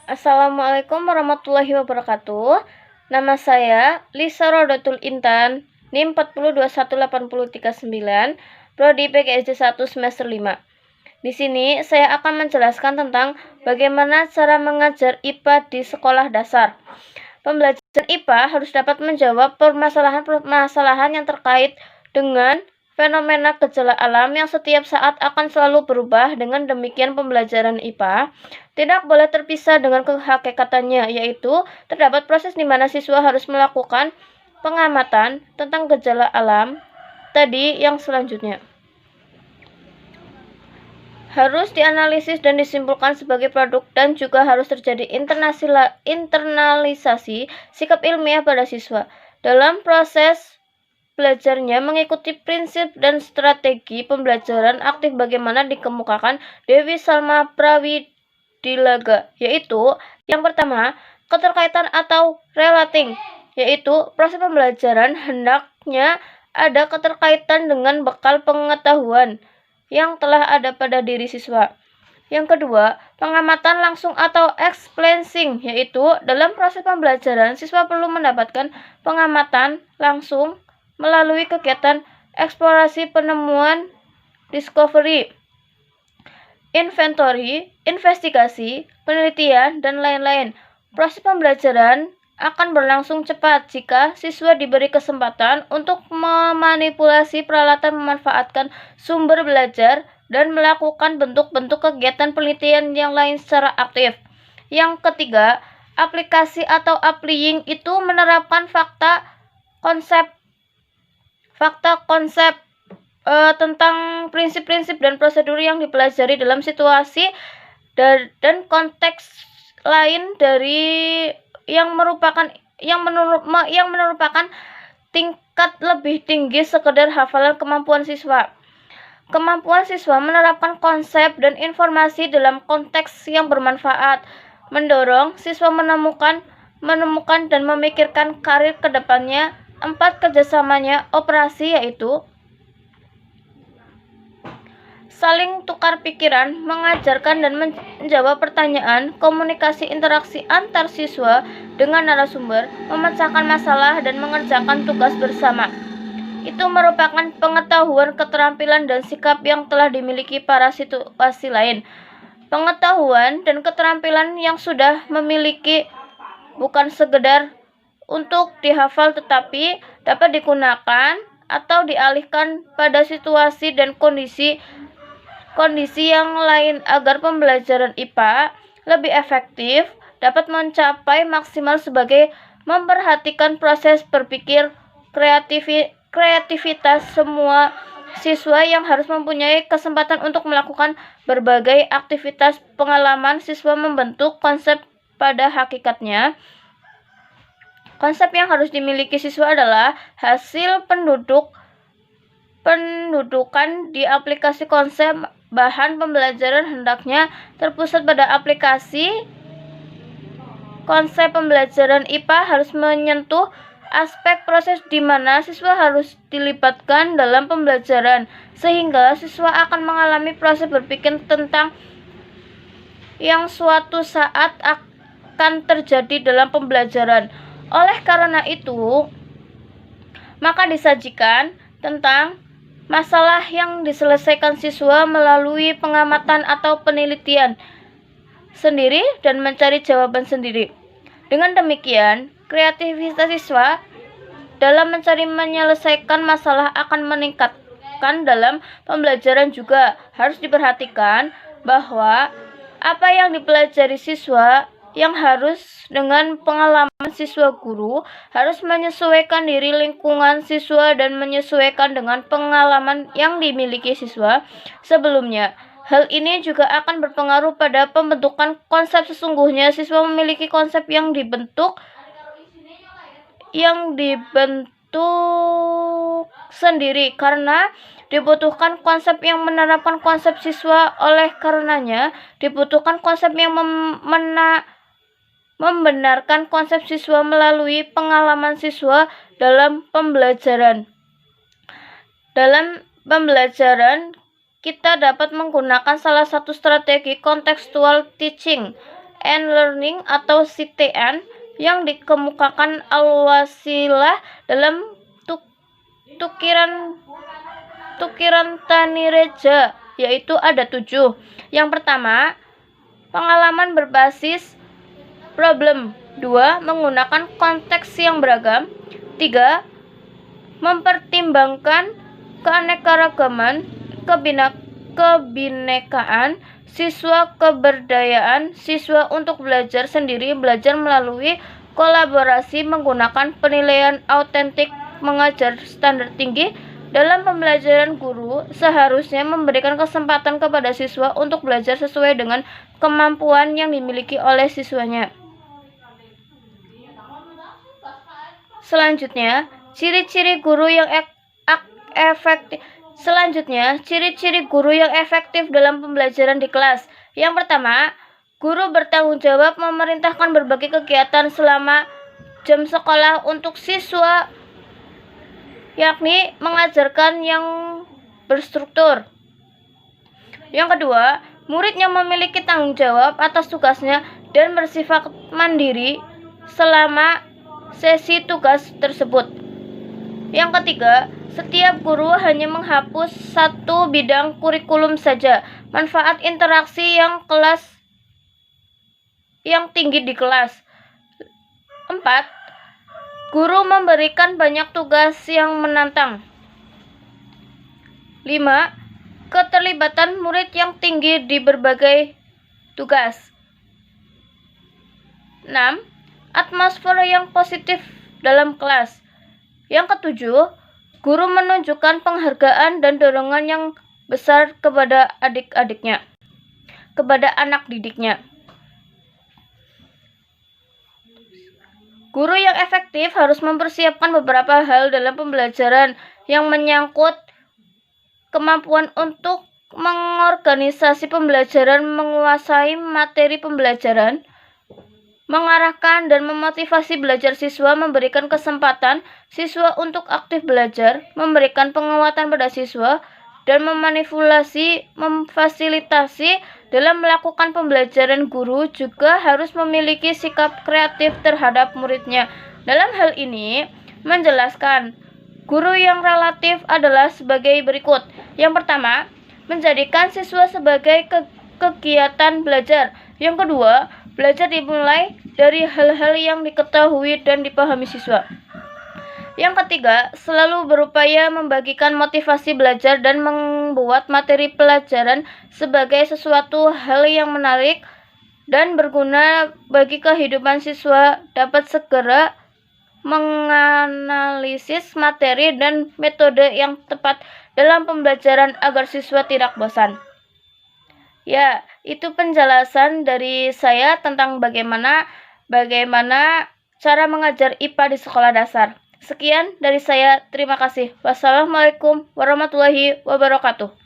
Assalamualaikum warahmatullahi wabarakatuh. Nama saya Lisa Rodatul Intan, NIM 40218039, Prodi PGSD 1 semester 5. Di sini saya akan menjelaskan tentang bagaimana cara mengajar IPA di sekolah dasar. Pembelajaran IPA harus dapat menjawab permasalahan-permasalahan yang terkait dengan fenomena gejala alam yang setiap saat akan selalu berubah. Dengan demikian, pembelajaran IPA tidak boleh terpisah dengan kehakikatannya, yaitu terdapat proses di mana siswa harus melakukan pengamatan tentang gejala alam tadi yang selanjutnya harus dianalisis dan disimpulkan sebagai produk, dan juga harus terjadi internalisasi sikap ilmiah pada siswa. Dalam proses belajarnya mengikuti prinsip dan strategi pembelajaran aktif bagaimana dikemukakan Dewi Salma Prawidilaga, yaitu yang pertama, keterkaitan atau relating, yaitu proses pembelajaran hendaknya ada keterkaitan dengan bekal pengetahuan yang telah ada pada diri siswa. Yang kedua, pengamatan langsung atau experiencing, yaitu dalam proses pembelajaran siswa perlu mendapatkan pengamatan langsung melalui kegiatan eksplorasi, penemuan, discovery, inventory, investigasi, penelitian, dan lain-lain. Proses pembelajaran akan berlangsung cepat jika siswa diberi kesempatan untuk memanipulasi peralatan, memanfaatkan sumber belajar, dan melakukan bentuk-bentuk kegiatan penelitian yang lain secara aktif. Yang ketiga, aplikasi atau applying itu menerapkan fakta konsep tentang prinsip-prinsip dan prosedur yang dipelajari dalam situasi dan konteks lain dari yang merupakan tingkat lebih tinggi sekedar hafalan kemampuan siswa. Kemampuan siswa menerapkan konsep dan informasi dalam konteks yang bermanfaat, mendorong siswa menemukan dan memikirkan karir ke depannya. 4. Kerjasamanya operasi, yaitu saling tukar pikiran, mengajarkan dan menjawab pertanyaan, komunikasi interaksi antar siswa dengan narasumber, memecahkan masalah, dan mengerjakan tugas bersama. Itu merupakan pengetahuan, keterampilan, dan sikap yang telah dimiliki para situasi lain. Pengetahuan dan keterampilan yang sudah memiliki bukan sekedar untuk dihafal, tetapi dapat digunakan atau dialihkan pada situasi dan kondisi yang lain agar pembelajaran IPA lebih efektif, dapat mencapai maksimal sebagai memperhatikan proses berpikir, kreativitas semua siswa yang harus mempunyai kesempatan untuk melakukan berbagai aktivitas. Pengalaman siswa membentuk konsep. Pada hakikatnya, konsep yang harus dimiliki siswa adalah hasil pendudukan di aplikasi konsep. Bahan pembelajaran hendaknya terpusat pada aplikasi. Konsep pembelajaran IPA harus menyentuh aspek proses di mana siswa harus dilibatkan dalam pembelajaran, sehingga siswa akan mengalami proses berpikir tentang yang suatu saat akan terjadi dalam pembelajaran. Oleh karena itu, maka disajikan tentang masalah yang diselesaikan siswa melalui pengamatan atau penelitian sendiri dan mencari jawaban sendiri. Dengan demikian, kreativitas siswa dalam menyelesaikan masalah akan meningkatkan. Dalam pembelajaran juga harus diperhatikan bahwa apa yang dipelajari siswa yang harus dengan pengalaman siswa, guru harus menyesuaikan diri lingkungan siswa dan menyesuaikan dengan pengalaman yang dimiliki siswa sebelumnya. Hal ini juga akan berpengaruh pada pembentukan konsep. Sesungguhnya siswa memiliki konsep yang dibentuk sendiri karena dibutuhkan konsep yang menerapkan konsep siswa. Oleh karenanya, dibutuhkan konsep yang membenarkan konsep siswa melalui pengalaman siswa dalam pembelajaran. Dalam pembelajaran, kita dapat menggunakan salah satu strategi contextual teaching and Learning atau CTN yang dikemukakan Al-Wasilah dalam tukiran Tanireja, yaitu ada 7. Yang pertama, pengalaman berbasis problem. 2. Menggunakan konteks yang beragam. 3. Mempertimbangkan keanekaragaman, kebinekaan siswa, keberdayaan siswa untuk belajar sendiri, belajar melalui kolaborasi, menggunakan penilaian autentik, mengajar standar tinggi. Dalam pembelajaran, guru seharusnya memberikan kesempatan kepada siswa untuk belajar sesuai dengan kemampuan yang dimiliki oleh siswanya. Selanjutnya, ciri-ciri guru yang efektif. Ciri-ciri guru yang efektif dalam pembelajaran di kelas. Yang pertama, guru bertanggung jawab memerintahkan berbagai kegiatan selama jam sekolah untuk siswa, yakni mengajarkan yang berstruktur. Yang kedua, murid yang memiliki tanggung jawab atas tugasnya dan bersifat mandiri selama sesi tugas tersebut. Yang ketiga, setiap guru hanya menghapus satu bidang kurikulum saja. Manfaat interaksi yang tinggi di kelas. 4. Guru memberikan banyak tugas yang menantang. 5. Keterlibatan murid yang tinggi di berbagai tugas. 6. Atmosfer yang positif dalam kelas. Yang ketujuh, guru menunjukkan penghargaan dan dorongan yang besar kepada anak didiknya. Guru yang efektif harus mempersiapkan beberapa hal dalam pembelajaran yang menyangkut kemampuan untuk mengorganisasi pembelajaran, menguasai materi pembelajaran, mengarahkan dan memotivasi belajar siswa, memberikan kesempatan siswa untuk aktif belajar, memberikan penguatan pada siswa, dan memfasilitasi dalam melakukan pembelajaran. Guru juga harus memiliki sikap kreatif terhadap muridnya. Dalam hal ini, menjelaskan guru yang relatif adalah sebagai berikut. Yang pertama, menjadikan siswa sebagai kegiatan belajar. Yang kedua, belajar dimulai dari hal-hal yang diketahui dan dipahami siswa. Yang ketiga, selalu berupaya membagikan motivasi belajar dan membuat materi pelajaran sebagai sesuatu hal yang menarik dan berguna bagi kehidupan siswa. Dapat segera menganalisis materi dan metode yang tepat dalam pembelajaran agar siswa tidak bosan. Ya, itu penjelasan dari saya tentang bagaimana cara mengajar IPA di sekolah dasar. Sekian dari saya, terima kasih. Wassalamualaikum warahmatullahi wabarakatuh.